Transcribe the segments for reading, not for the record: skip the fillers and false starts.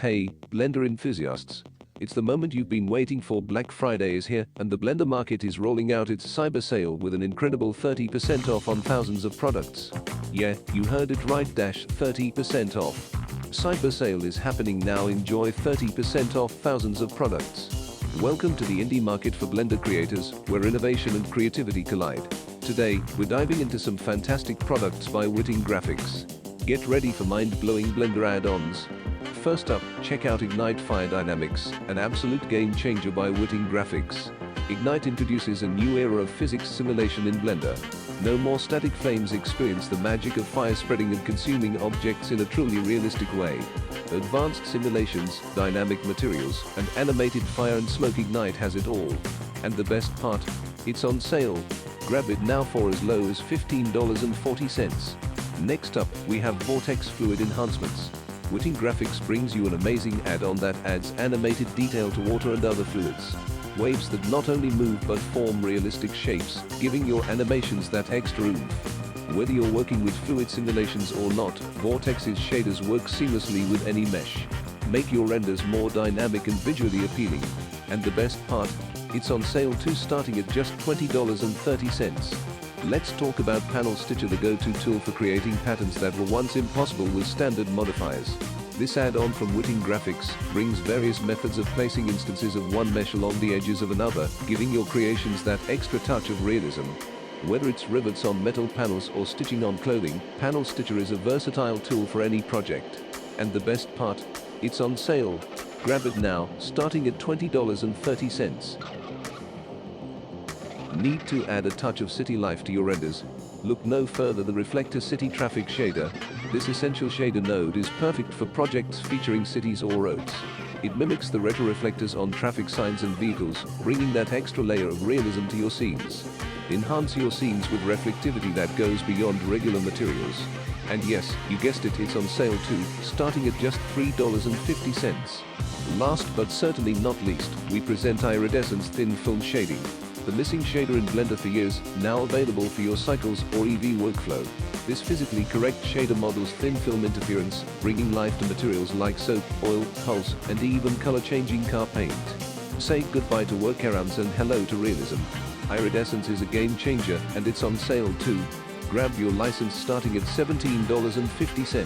Hey, Blender enthusiasts. It's the moment you've been waiting for. Black Friday is here, and the Blender market is rolling out its cyber sale with an incredible 30% off on thousands of products. Yeah, you heard it right, 30% off. Cyber sale is happening now. Enjoy 30% off thousands of products. Welcome to the indie market for Blender creators, where innovation and creativity collide. Today, we're diving into some fantastic products by Witting Graphics. Get ready for mind-blowing Blender add-ons. First up, check out Ignite Fire Dynamics, an absolute game changer by Witting Graphics. Ignite introduces a new era of physics simulation in Blender. No more static flames. Experience the magic of fire spreading and consuming objects in a truly realistic way. Advanced simulations, dynamic materials, and animated fire and smoke. Ignite has it all. And the best part? It's on sale. Grab it now for as low as $15.40. Next up, we have Vortex Fluid Enhancements. Witting Graphics brings you an amazing add-on that adds animated detail to water and other fluids. Waves that not only move but form realistic shapes, giving your animations that extra oomph. Whether you're working with fluid simulations or not, Vortex's shaders work seamlessly with any mesh. Make your renders more dynamic and visually appealing. And the best part? It's on sale too, starting at just $20.30. Let's talk about Panel Stitcher, the go-to tool for creating patterns that were once impossible with standard modifiers. This add-on from Witting Graphics brings various methods of placing instances of one mesh along the edges of another, giving your creations that extra touch of realism. Whether it's rivets on metal panels or stitching on clothing, Panel Stitcher is a versatile tool for any project. And the best part? It's on sale. Grab it now, starting at $20.30. Need to add a touch of city life to your renders? Look no further. The Reflector City Traffic Shader. This essential shader node is perfect for projects featuring cities or roads. It mimics the retroreflectors on traffic signs and vehicles, bringing that extra layer of realism to your scenes. Enhance your scenes with reflectivity that goes beyond regular materials. And yes, you guessed it, it's on sale too, starting at just $3.50. Last but certainly not least, we present Iridescence Thin Film Shading. The missing shader in Blender for years, now available for your cycles or EV workflow. This physically correct shader models thin film interference, bringing life to materials like soap, oil, pulse, and even color-changing car paint. Say goodbye to workarounds and hello to realism. Iridescence is a game changer, and it's on sale too. Grab your license starting at $17.50.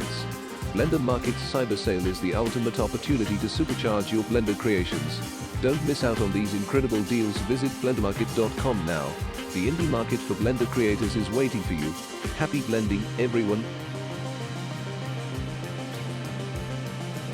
Blender Market's cyber sale is the ultimate opportunity to supercharge your Blender creations. Don't miss out on these incredible deals. Visit blendermarket.com now. The indie market for Blender creators is waiting for you. Happy blending, everyone.